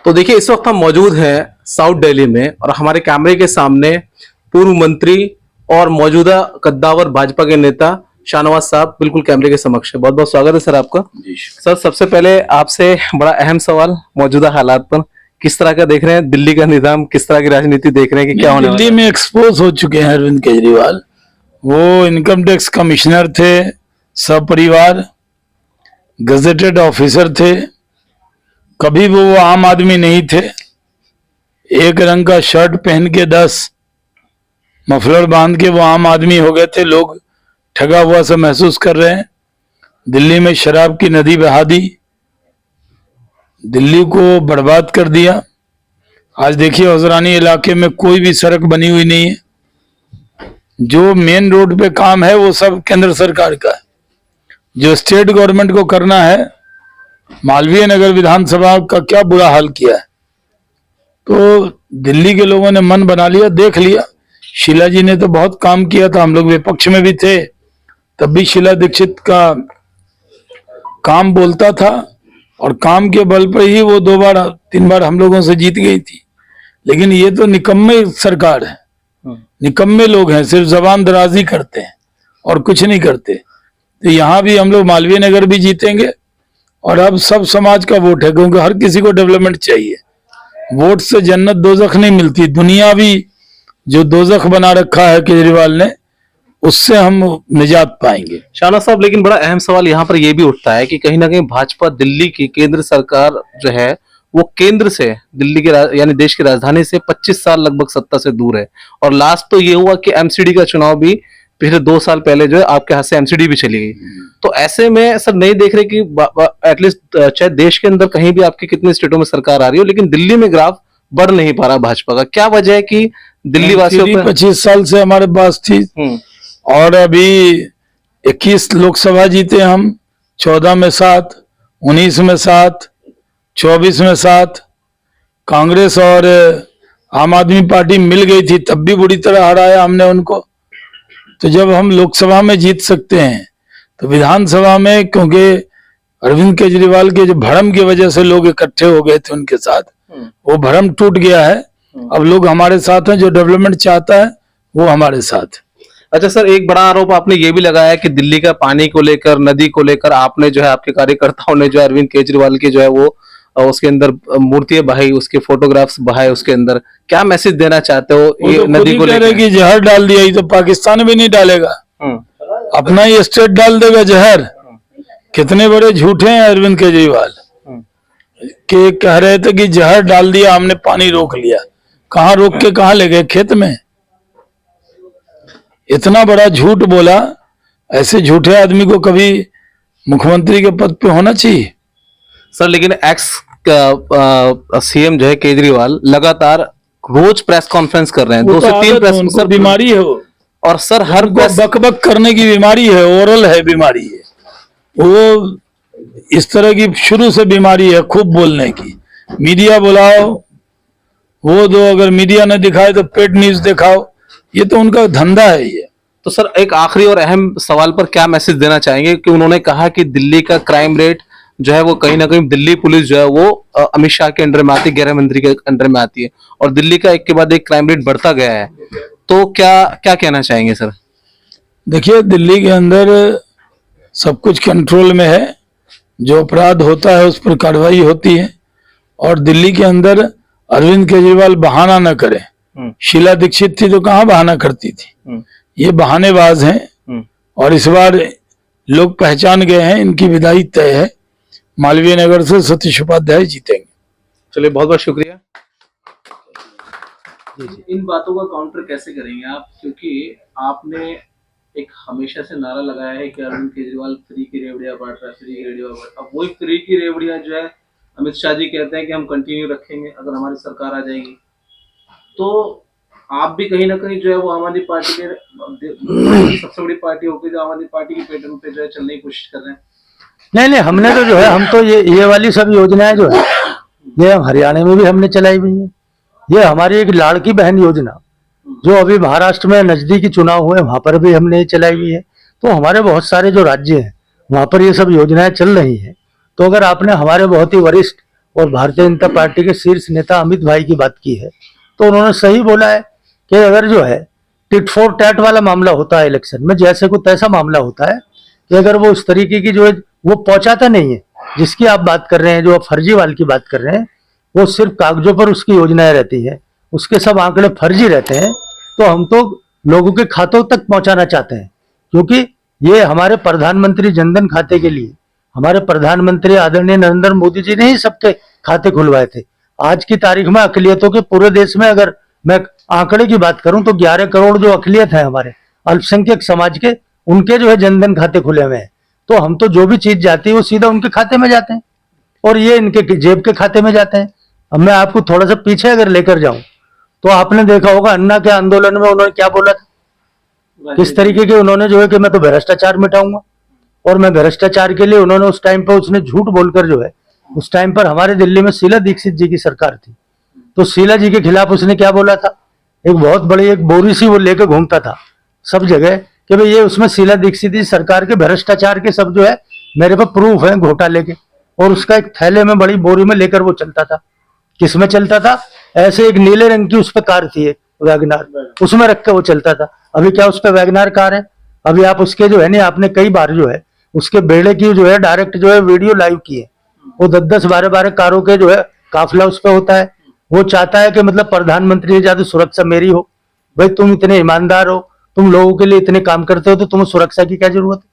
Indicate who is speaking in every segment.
Speaker 1: तो देखिए इस वक्त हम मौजूद हैं साउथ दिल्ली में और हमारे कैमरे के सामने पूर्व मंत्री और मौजूदा कद्दावर भाजपा के नेता शाहनवाज साहब बिल्कुल कैमरे के समक्ष है। बहुत बहुत स्वागत है सर आपका।
Speaker 2: जी
Speaker 1: सर सबसे पहले आपसे बड़ा अहम सवाल, मौजूदा हालात पर किस तरह का देख रहे हैं दिल्ली का निजाम, किस तरह की राजनीति देख रहे हैं कि क्या होने
Speaker 2: दिल्ली में एक्सपोज हो चुके हैं अरविंद केजरीवाल। वो इनकम टैक्स कमिश्नर थे, सपरिवार गजेटेड ऑफिसर थे, कभी वो आम आदमी नहीं थे। एक रंग का शर्ट पहन के 10 मफलर बांध के वो आम आदमी हो गए थे। लोग ठगा हुआ सा महसूस कर रहे हैं। दिल्ली में शराब की नदी बहा दी, दिल्ली को बर्बाद कर दिया। आज देखिए हजरानी इलाके में कोई भी सड़क बनी हुई नहीं है। जो मेन रोड पे काम है वो सब केंद्र सरकार का है। जो स्टेट गवर्नमेंट को करना है, मालवीय नगर विधानसभा का क्या बुरा हाल किया है। तो दिल्ली के लोगों ने मन बना लिया, देख लिया। शीला जी ने तो बहुत काम किया था, हम लोग विपक्ष में भी थे, तब भी शीला दीक्षित का काम बोलता था और काम के बल पर ही वो 2 बार 3 बार हम लोगों से जीत गई थी। लेकिन ये तो निकम्मे सरकार है, निकम्मे लोग हैं, सिर्फ जबान दराजी करते हैं और कुछ नहीं करते। तो यहाँ भी हम लोग मालवीय नगर भी जीतेंगे और अब सब समाज का वोट है, क्योंकि हर किसी को डेवलपमेंट चाहिए। वोट से जन्नत दोजख नहीं मिलती, दुनियावी जो दोजख बना रखा है केजरीवाल ने, उससे हम निजात पाएंगे।
Speaker 1: शाहनवाज साहब, लेकिन बड़ा अहम सवाल यहाँ पर यह भी उठता है कि कहीं ना कहीं भाजपा दिल्ली की केंद्र सरकार जो है वो केंद्र से दिल्ली के यानी देश की राजधानी से 25 साल लगभग सत्ता से दूर है। और लास्ट तो ये हुआ कि एमसीडी का चुनाव भी पिछले 2 साल पहले जो है आपके हाथ से एमसीडी भी चली गई। तो ऐसे में सर नहीं देख रहे कि एटलीस्ट चाहे देश के अंदर कहीं भी आपकी कितनी स्टेटों में सरकार आ रही हो, लेकिन दिल्ली में ग्राफ बढ़ नहीं पा रहा भाजपा का। क्या वजह है कि दिल्ली वासियों पर
Speaker 2: 25 साल से हमारे पास थी और अभी 21 लोकसभा जीते हम, 14 में 7, 19 में 7, 24 में 7। कांग्रेस और आम आदमी पार्टी मिल गई थी, तब भी बुरी तरह हराया हमने उनको। तो जब हम लोकसभा में जीत सकते हैं तो विधानसभा में, क्योंकि अरविंद केजरीवाल के जो भरम की वजह से लोग इकट्ठे हो गए थे उनके साथ, वो भरम टूट गया है। अब लोग हमारे साथ हैं, जो डेवलपमेंट चाहता है वो हमारे साथ।
Speaker 1: अच्छा सर, एक बड़ा आरोप आपने ये भी लगाया कि दिल्ली का पानी को लेकर, नदी को लेकर आपने जो है, आपके कार्यकर्ताओं ने जो है अरविंद केजरीवाल की जो है वो उसके अंदर मूर्तियां बहाई, उसके फोटोग्राफ्स बहाए उसके अंदर। क्या मैसेज देना चाहते हो ये नदी को लेकर?
Speaker 2: कि जहर डाल दिया, ये तो पाकिस्तान भी नहीं डालेगा, अपना ही स्टेट डाल देगा जहर। कितने बड़े झूठे हैं अरविंद केजरीवाल के, कह रहे थे कि जहर डाल दिया हमने, पानी रोक लिया। कहाँ रोक के कहाँ ले गए? खेत में। इतना बड़ा झूठ बोला। ऐसे झूठे आदमी को कभी मुख्यमंत्री के पद पे होना चाहिए?
Speaker 1: सर लेकिन एक्स सीएम जो है केजरीवाल लगातार रोज प्रेस कॉन्फ्रेंस कर रहे हैं, 2 से 3 प्रेस।
Speaker 2: सर बीमारी है वो,
Speaker 1: और सर हर
Speaker 2: बक बक करने की बीमारी है, ओरल है बीमारी है वो। इस तरह की शुरू से बीमारी है, खूब बोलने की। मीडिया बुलाओ, वो दो, अगर मीडिया ने दिखाए तो पेड न्यूज दिखाओ, ये तो उनका धंधा है ये।
Speaker 1: तो सर एक आखिरी और अहम सवाल पर क्या मैसेज देना चाहेंगे कि उन्होंने कहा कि दिल्ली का क्राइम रेट जो है वो कहीं ना कहीं दिल्ली पुलिस जो है वो अमित शाह के अंडर में आती है, गृह मंत्री के अंडर में आती है, और दिल्ली का एक के बाद एक क्राइम रेट बढ़ता गया है। तो क्या क्या कहना चाहेंगे सर?
Speaker 2: देखिए दिल्ली के अंदर सब कुछ कंट्रोल में है, जो अपराध होता है उस पर कार्रवाई होती है। और दिल्ली के अंदर अरविंद केजरीवाल बहाना न करे। शीला दीक्षित थी तो कहाँ बहाना करती थी? ये बहानेबाज हैं और इस बार लोग पहचान गए हैं, इनकी विदाई तय है। मालवीय नगर से सतीश उपाध्याय जीतेंगे।
Speaker 1: चलिए बहुत बहुत शुक्रिया। इन बातों का काउंटर कैसे करेंगे आप, क्योंकि आपने एक हमेशा से नारा लगाया है कि अरविंद केजरीवाल फ्री की रेवड़ियां बांट रहा है, फ्री की रेवड़ियां बांट। अब वही फ्री की रेवड़ियां जो है अमित शाह जी कहते हैं कि हम कंटिन्यू रखेंगे अगर हमारी सरकार आ जाएगी। तो आप भी कहीं ना कहीं जो है वो आम आदमी पार्टी के सबसे बड़ी पार्टी होकर जो आम आदमी पार्टी की पैटर्न पे जो है चलने की कोशिश कर रहे हैं।
Speaker 3: नहीं, हमने तो जो है, हम तो ये वाली सब योजनाएं जो है ये हरियाणा में भी हमने चलाई हुई है। ये हमारी एक लाड़की बहन योजना जो अभी महाराष्ट्र में नजदीकी चुनाव हुए वहां पर भी हमने चलाई हुई है। तो हमारे बहुत सारे जो राज्य हैं वहां पर ये सब योजनाएं चल रही हैं। तो अगर आपने हमारे बहुत ही वरिष्ठ और भारतीय जनता पार्टी के शीर्ष नेता अमित भाई की बात की है, तो उन्होंने सही बोला है कि अगर जो है टिट फॉर टैट वाला मामला होता है इलेक्शन में, जैसे को तैसा मामला होता है कि अगर वो उस तरीके की जो है वो पहुंचाता नहीं है, जिसकी आप बात कर रहे हैं, जो आप फर्जीवाल की बात कर रहे हैं, वो सिर्फ कागजों पर उसकी योजनाएं रहती है, उसके सब आंकड़े फर्जी रहते हैं, तो हम तो लोगों के खातों तक पहुंचाना चाहते हैं। क्योंकि ये हमारे प्रधानमंत्री जनधन खाते के लिए हमारे प्रधानमंत्री आदरणीय नरेंद्र मोदी जी ने ही सबके खाते खुलवाए थे। आज की तारीख में अकलियतों के पूरे देश में अगर मैं आंकड़े की बात करूं तो 11 करोड़ जो अकलियत है हमारे अल्पसंख्यक समाज के, उनके जो है जनधन खाते खुले हुए हैं। तो हम तो जो भी चीज जाती है वो सीधा उनके खाते में जाते हैं और ये इनके जेब के खाते में जाते हैं। अब मैं आपको थोड़ा सा पीछे अगर लेकर जाऊं तो आपने देखा होगा अन्ना के आंदोलन में उन्होंने क्या बोला था, किस तरीके के उन्होंने जो है कि मैं तो भ्रष्टाचार मिटाऊंगा, और मैं भ्रष्टाचार के लिए उन्होंने उस टाइम पर उसने झूठ बोलकर जो है, उस टाइम पर हमारे दिल्ली में शीला दीक्षित जी की सरकार थी, तो शीला जी के खिलाफ उसने क्या बोला था, एक बहुत बड़ी एक बोरी सी वो लेकर घूमता था सब जगह कि भाई ये उसमें शीला दीक्षित जी सरकार के भ्रष्टाचार के सब जो है मेरे पास प्रूफ है घोटाले के, और उसका एक थैले में बड़ी बोरी में लेकर वो चलता था। किसमें चलता था, ऐसे एक नीले रंग की उस पर कार थी एक वैगनार, उसमें रख के वो चलता था। अभी क्या उस पर वैगनार कार है, अभी आप उसके जो है नहीं, आपने कई बार जो है उसके बेड़े की जो है डायरेक्ट जो है वीडियो लाइव की है, वो 10-10 12-12 कारों के जो है काफिला उस पर होता है। वो चाहता है कि मतलब प्रधानमंत्री से ज्यादा सुरक्षा मेरी हो। भाई तुम इतने ईमानदार हो, तुम लोगों के लिए इतने काम करते हो, तो तुम्हें सुरक्षा की क्या जरूरत है?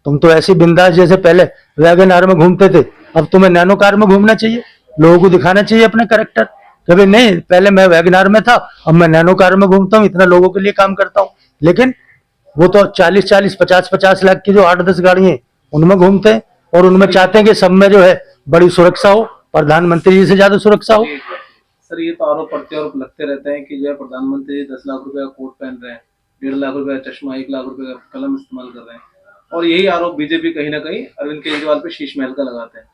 Speaker 3: तुम तो ऐसी बिंदास जैसे पहले वैगन आर में घूमते थे, अब तुम्हें नैनो कार में घूमना चाहिए, लोगों को दिखाना चाहिए अपना कैरेक्टर। कभी नहीं, पहले मैं वैगन आर में था, अब मैं नैनो कार में घूमता हूँ, इतना लोगों के लिए काम करता हूँ। लेकिन वो तो 40-40 50-50 लाख की जो 8-10 गाड़ी है उनमें घूमते हैं, और उनमें चाहते हैं कि सब में जो है बड़ी सुरक्षा हो, प्रधानमंत्री जी से ज्यादा सुरक्षा हो।
Speaker 1: सर ये तो आरोप प्रत्यारोप लगते रहते हैं कि जो है प्रधानमंत्री 10 लाख रुपए का कोट पहन रहे हैं, 1.5 लाख रुपए का चश्मा, 1 लाख रुपए का कलम इस्तेमाल कर रहे हैं, और यही आरोप बीजेपी कहीं ना कहीं अरविंद केजरीवाल पे शीश महल का लगाते हैं।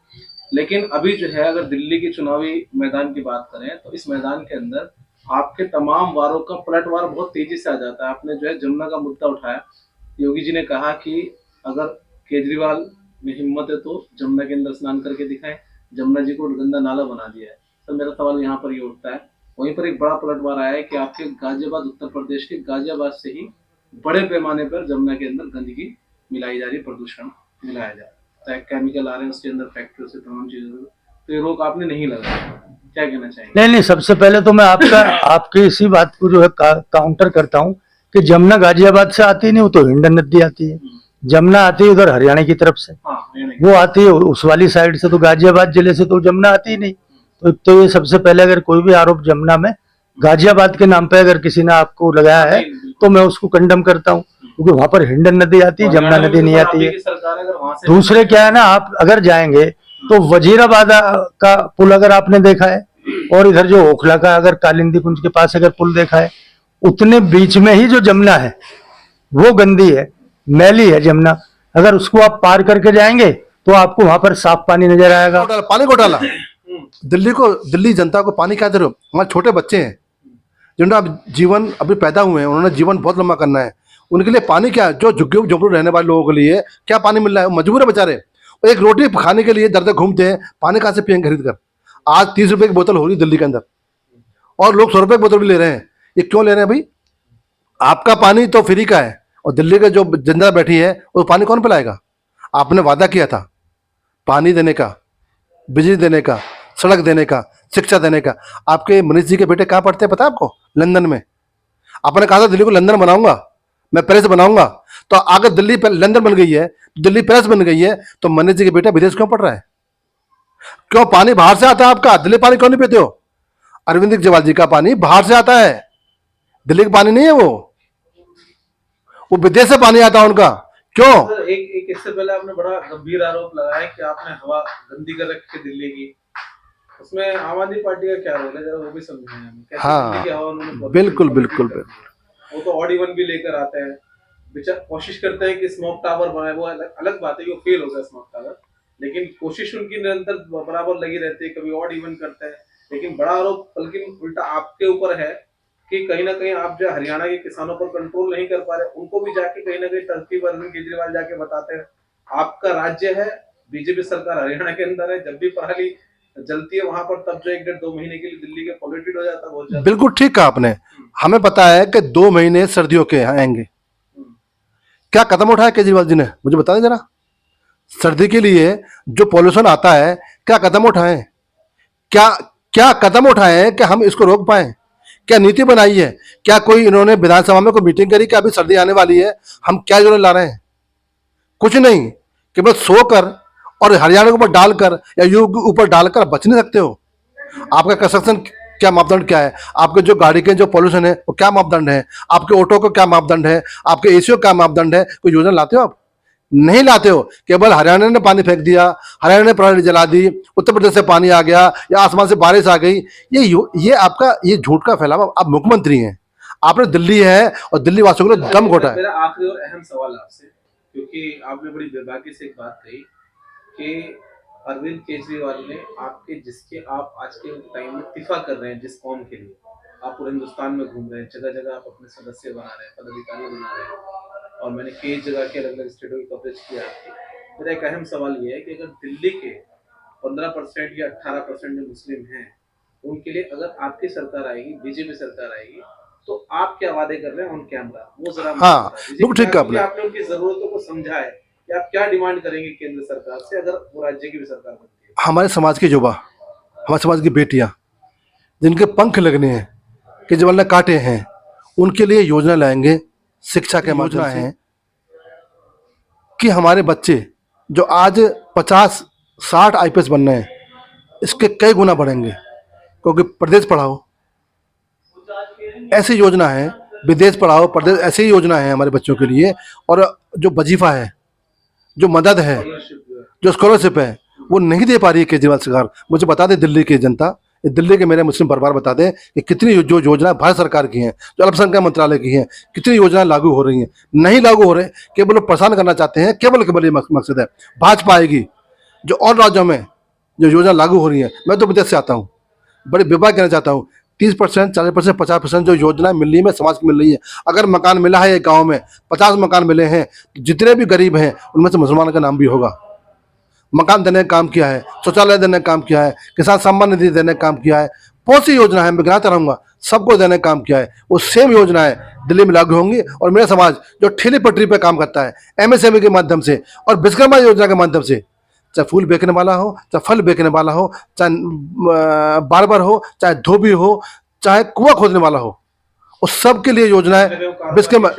Speaker 1: लेकिन अभी जो है अगर दिल्ली की चुनावी मैदान की बात करें तो इस मैदान के अंदर आपके तमाम वारों का पलटवार बहुत तेजी से आ जाता है। आपने जो है जमुना का मुद्दा उठाया, योगी जी ने कहा कि अगर केजरीवाल में हिम्मत है तो जमुना के अंदर स्नान करके दिखाएं, जमुना जी को गंदा नाला बना दिया है। तो मेरा सवाल यहाँ पर ये उठता है, वहीं पर एक बड़ा पलटवार आया है कि आपके गाजियाबाद, उत्तर प्रदेश के गाजियाबाद से ही बड़े पैमाने पर जमुना के अंदर गंदगी मिलाई जा रही है, प्रदूषण मिलाया जा रहा है, केमिकल आ रहे हैं उसके अंदर फैक्ट्री से, तमाम चीजों, तो ये रोक आपने नहीं लगाया, क्या कहना चाहेंगे?
Speaker 3: नहीं, सबसे पहले तो मैं आपकी इसी बात को जो है काउंटर करता हूँ कि जमुना गाजियाबाद से आती नहीं, वो तो हिंडन नदी आती है। जमुना आती है उधर हरियाणा की तरफ से, वो आती है उस वाली साइड से, तो गाजियाबाद जिले से तो जमुना आती ही नहीं। तो ये सबसे पहले अगर कोई भी आरोप जमुना में गाजियाबाद के नाम पे अगर किसी ने आपको लगाया है तो मैं उसको कंडम करता हूँ, क्योंकि वहां पर हिंडन नदी आती है, जमुना नदी नहीं आती है। दूसरे क्या है ना, आप अगर जाएंगे तो वजीराबाद का पुल अगर आपने देखा है, और इधर जो ओखला का अगर कालिंदी कुंज के पास अगर पुल देखा है, उतने बीच में ही जो जमुना है वो गंदी है, मैली है जमुना। अगर उसको आप पार करके जाएंगे तो आपको वहां पर साफ पानी नजर आएगा।
Speaker 4: पानी घोटाला, दिल्ली जनता को पानी क्या दे रहे हो? हमारे छोटे बच्चे हैं जिनका जीवन अभी पैदा हुए हैं, उन्होंने जीवन बहुत लंबा करना है, उनके लिए पानी क्या, जो झुग्गी झोंपड़े रहने वाले लोगों के लिए क्या पानी मिल रहा है? मजबूर है बेचारे, एक रोटी खाने के लिए दर दर घूमते हैं, पानी कहाँ से पियेंगे खरीद कर? आज 30 रुपए की बोतल हो रही है दिल्ली के अंदर, और लोग 100 रुपए की बोतल भी ले रहे हैं। ये क्यों ले रहे हैं भाई? आपका पानी तो फ्री का है, और दिल्ली के जो जनता बैठी है वो पानी कौन पिलाएगा? आपने वादा किया था पानी देने का, बिजली देने का, सड़क देने का, शिक्षा देने का। आपके मनीष जी के बेटे कहाँ पढ़ते हैं पता है आपको? लंदन में। आपने कहा था दिल्ली को लंदन बनाऊंगा, मैं पेरिस बनाऊंगा, तो अगर दिल्ली लंदन बन गई है, दिल्ली पेरिस बन गई है, तो मनीष जी के बेटा विदेश क्यों पढ़ रहा है? क्यों पानी बाहर से आता है आपका? दिल्ली पानी क्यों नहीं पीते हो? अरविंद केजरीवाल जी का पानी बाहर से आता है, दिल्ली का पानी नहीं है, वो विदेश से पानी आता है उनका। क्यों?
Speaker 1: एक इससे पहले आपने बड़ा गंभीर आरोप लगाया कि आपने हवा गंदी कर रखी है दिल्ली की, उसमें आम आदमी पार्टी का क्या रोल है, जरा वो भी समझाएं हमें।
Speaker 4: हाँ बिल्कुल बिल्कुल बिल्कुल।
Speaker 1: वो तो ऑड इवन भी लेकर आते हैं, कोशिश करते हैं कि स्मोक टावर बनाए, वो अलग बात है कि वो फेल हो गया स्मोक टावर, लेकिन कोशिश उनकी निरंतर बराबर लगी रहती है, कभी ऑड इवन करते हैं। लेकिन बड़ा आरोप बल्कि उल्टा आपके ऊपर है कि कहीं ना कहीं आप जो हरियाणा के किसानों पर कंट्रोल नहीं कर पा रहे, उनको भी जाके कहीं ना कहीं तरकीब अरविंद केजरीवाल जाके बताते हैं। आपका राज्य है, बीजेपी सरकार हरियाणा के अंदर है, जब भी पराली जलती है वहां पर, तब जो 1 डेढ़ 2 महीने के लिए दिल्ली के पॉल्यूटेड हो जाता है बहुत ज्यादा।
Speaker 4: बिल्कुल ठीक कहा आपने। हमें पता है कि 2 महीने सर्दियों के यहाँ आएंगे। क्या कदम उठाया केजरीवाल जी ने, मुझे बता दें जरा। सर्दी के लिए जो पॉल्यूशन आता है, क्या कदम उठाए, क्या क्या कदम उठाए हैं कि हम इसको रोक पाए? क्या नीति बनाई है? क्या कोई इन्होंने विधानसभा में कोई मीटिंग करी कि अभी सर्दी आने वाली है, हम क्या योजना ला रहे हैं? कुछ नहीं, केवल सोकर और हरियाणा के ऊपर डालकर या यूपी के ऊपर डालकर बच नहीं सकते हो। आपका कंस्ट्रक्शन क्या मापदंड क्या है? आपके जो गाड़ी के जो पॉल्यूशन है वो क्या मापदंड है? आपके ऑटो का क्या मापदंड है? आपके एसी का क्या मापदंड है? कोई योजना लाते हो आप? नहीं लाते हो। केवल हरियाणा ने पानी फेंक दिया, हरियाणा ने प्रणाली जला दी, उत्तर प्रदेश से पानी आ गया या आसमान से बारिश आ गई, ये आपका ये झूठ का फैलावा। आप मुख्यमंत्री हैं, आपने दिल्ली है और दिल्ली वासियों को दम घोटा है।
Speaker 1: मेरा आखिरी और अहम सवाल आपसे, क्योंकि आपने बड़ी दुर्भाग्य से एक बात कही कि अरविंद केजरीवाल ने आपके, जिसके आप आज के टाइम में इस्तीफा कर रहे हैं, जिस कौम के लिए आप पूरे हिंदुस्तान में घूम रहे हैं, जगह जगह आप अपने सदस्य बना रहे हैं, पदाधिकारी बना रहे हैं, और मैंने कई जगह के अलग अलग स्टेटों की कवरेज किया आपकी। मेरा एक अहम सवाल ये है कि अगर दिल्ली के 15% या 18% जो मुस्लिम हैं, उनके लिए अगर आपकी सरकार आएगी, बीजेपी सरकार आएगी, तो आप क्या वादे कर रहे हैं ऑन कैमरा, वो जरा मुझे
Speaker 4: हाँ,
Speaker 1: बता दीजिए।
Speaker 4: बिल्कुल ठीक कहा आपने।
Speaker 1: आपने उनकी जरूरतों को समझा है कि आप क्या डिमांड करेंगे केंद्र सरकार से अगर वो राज्य की भी सरकार बनती है?
Speaker 4: हमारे समाज के युवा, हमारे समाज की बेटियां जिनके पंख लगने हैं, केजरीवाल ने काटे हैं, उनके लिए योजना लाएंगे। शिक्षा के योजना है कि हमारे बच्चे जो आज 50-60 आईपीएस बनने हैं, इसके कई गुना बढ़ेंगे, क्योंकि प्रदेश पढ़ाओ ऐसी योजना है, विदेश पढ़ाओ प्रदेश ऐसी ही योजना है हमारे बच्चों के लिए। और जो वजीफा है, जो मदद है, जो स्कॉलरशिप है, वो नहीं दे पा रही है केजरीवाल सरकार। मुझे बता दे दिल्ली की जनता, दिल्ली के मेरे मुस्लिम परिवार बता दें कि कितनी जो योजना भारत सरकार की हैं, जो अल्पसंख्यक मंत्रालय की हैं, कितनी योजनाएं लागू हो रही हैं, नहीं लागू हो रहे, केवल लोग परेशान करना चाहते हैं। केवल ये मकसद है। भाजपा आएगी, जो और राज्यों में जो योजना लागू हो रही है, मैं तो विदेश से आता हूँ, बड़े विभाग कहना चाहता हूँ, 30%, 40%, 50% जो योजनाएं मिल रही है समाज को मिल रही है। अगर मकान मिला है एक गाँव में, 50 मकान मिले हैं, जितने भी गरीब हैं उनमें से मुसलमान का नाम भी होगा। मकान देने का काम किया है, शौचालय देने का काम किया है, किसान सम्मान निधि देने का काम किया है, बहुत सी योजना है, मैं गिनाता रहूँगा, सबको देने का काम किया है। वो सेम योजनाएं दिल्ली में लागू होंगी। और मेरा समाज जो ठेली पटरी पे काम करता है, एमएसएमई के माध्यम से और विश्वकर्मा योजना के माध्यम से, चाहे फूल बेचने वाला हो, चाहे फल बेचने वाला हो, चाहे बार्बर हो, चाहे धोबी हो, चाहे कुआं खोदने वाला हो, उस सब के लिए योजनाएं विश्वकर्मा,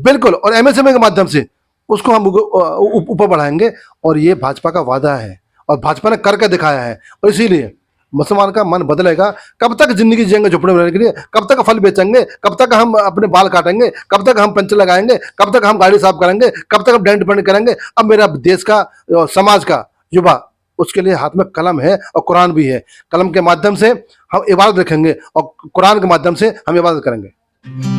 Speaker 4: बिल्कुल, और एमएसएमई के माध्यम से उसको हम ऊपर बढ़ाएंगे। और ये भाजपा का वादा है और भाजपा ने करके दिखाया है। और इसीलिए मुसलमान का मन बदलेगा। कब तक जिंदगी जिएंगे झुपड़े में रहने के लिए? कब तक फल बेचेंगे? कब तक हम अपने बाल काटेंगे? कब तक हम पंचर लगाएंगे? कब तक हम गाड़ी साफ करेंगे? कब तक हम डेंट पेंट करेंगे? अब मेरा देश का, समाज का युवा, उसके लिए हाथ में कलम है और कुरान भी है। कलम के माध्यम से हम इबादत रखेंगे और कुरान के माध्यम से हम इबादत करेंगे।